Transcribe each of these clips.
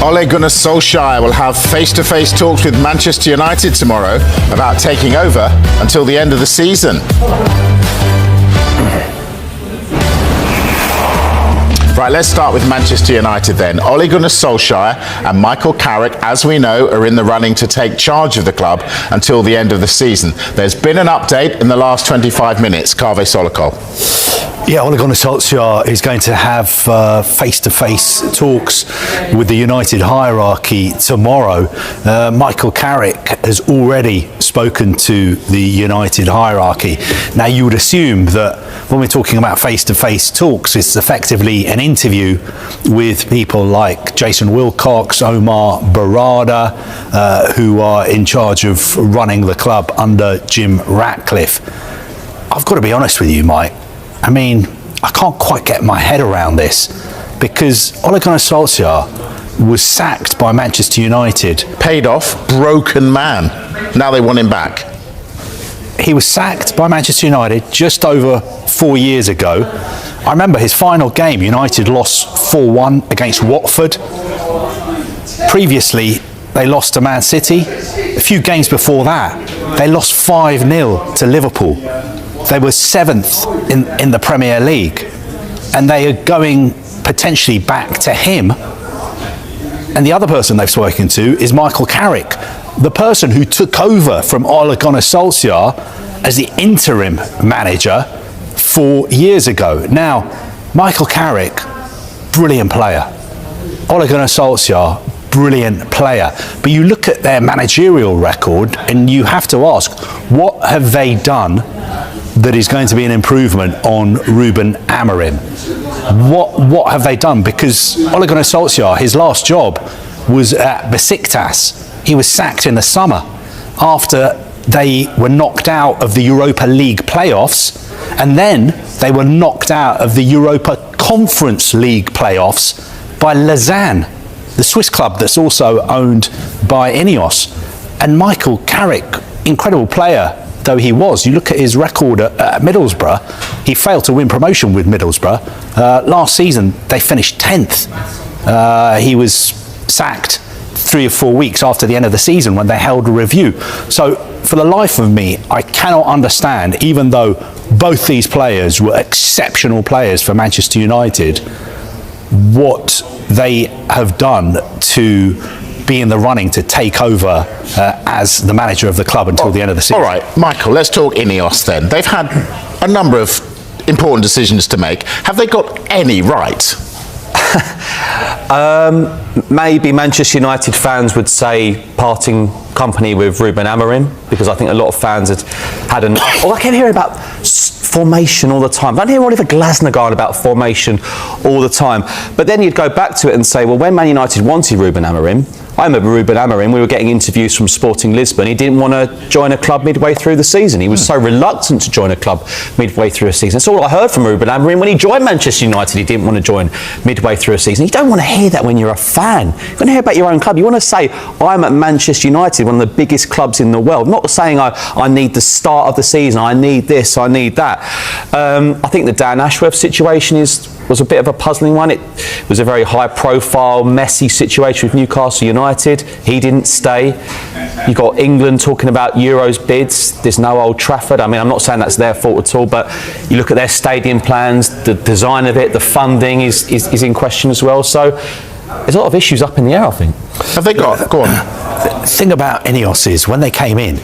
Ole Gunnar Solskjær will have face-to-face talks with Manchester United tomorrow about taking over until the end of the season. Right, let's start with Manchester United then. Ole Gunnar Solskjær and Michael Carrick, as we know, are in the running to take charge of the club until the end of the season. There's been an update in the last 25 minutes. Kaveh Solokol. Yeah, Ole Gunnar Solskjær is going to have face-to-face talks with the United hierarchy tomorrow. Michael Carrick has already spoken to the United hierarchy. Now, you would assume that when we're talking about face-to-face talks, it's effectively an interview with people like Jason Wilcox, Omar Barada, who are in charge of running the club under Jim Ratcliffe. I've got to be honest with you, Mike. I mean, I can't quite get my head around this because Ole Gunnar Solskjær was sacked by Manchester United. Paid off, broken man. Now they want him back. He was sacked by Manchester United just over 4 years ago. I remember his final game, United lost 4-1 against Watford. Previously, they lost to Man City. A few games before that, they lost 5-0 to Liverpool. They were 7th in the Premier League, and they are going potentially back to him. And the other person they've spoken to is Michael Carrick, the person who took over from Ole Gunnar Solskjær as the interim manager 4 years ago. Now, Michael Carrick, brilliant player. Ole Gunnar Solskjær, brilliant player. But you look at their managerial record and you have to ask, what have they done that is going to be an improvement on Ruben Amorim? What have they done? Because Ole Gunnar Solskjær, his last job was at Besiktas. He was sacked in the summer after they were knocked out of the Europa League playoffs, and then they were knocked out of the Europa Conference League playoffs by Lausanne, the Swiss club that's also owned by Ineos. And Michael Carrick, incredible player though he was, you look at his record at Middlesbrough, he failed to win promotion with Middlesbrough. Last season, they finished 10th. He was sacked 3 or 4 weeks after the end of the season when they held a review. So, for the life of me, I cannot understand, even though both these players were exceptional players for Manchester United, what they have done to be in the running to take over as the manager of the club until the end of the season. All right, Michael, let's talk Ineos then. They've had a number of important decisions to make. Have they got any right? Maybe Manchester United fans would say parting company with Ruben Amorim, because I think a lot of fans had enough. I kept hearing about formation all the time. I don't hear Oliver Glasner going about formation all the time. But then you'd go back to it and say, well, when Man United wanted Ruben Amorim, I remember Ruben Amorim, we were getting interviews from Sporting Lisbon. He didn't want to join a club midway through the season. He was so reluctant to join a club midway through a season. That's all I heard from Ruben Amorim. When he joined Manchester United, he didn't want to join midway through a season. You don't want to hear that when you're a fan. You want to hear about your own club. You want to say, I'm at Manchester United, one of the biggest clubs in the world. Not saying I need the start of the season, I need this, I need that. I think the Dan Ashworth situation was a bit of a puzzling one. It was a very high-profile, messy situation with Newcastle United. He didn't stay. You got England talking about Euros bids. There's no Old Trafford. I mean, I'm not saying that's their fault at all, but you look at their stadium plans, the design of it, the funding is in question as well. So there's a lot of issues up in the air, I think. Have they got? Go on. The thing about Ineos is, when they came in,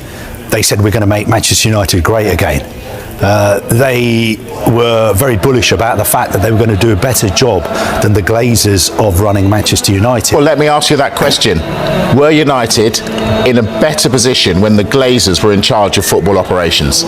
they said we're going to make Manchester United great again. They were very bullish about the fact that they were going to do a better job than the Glazers of running Manchester United. Well, let me ask you that question. Were United in a better position when the Glazers were in charge of football operations?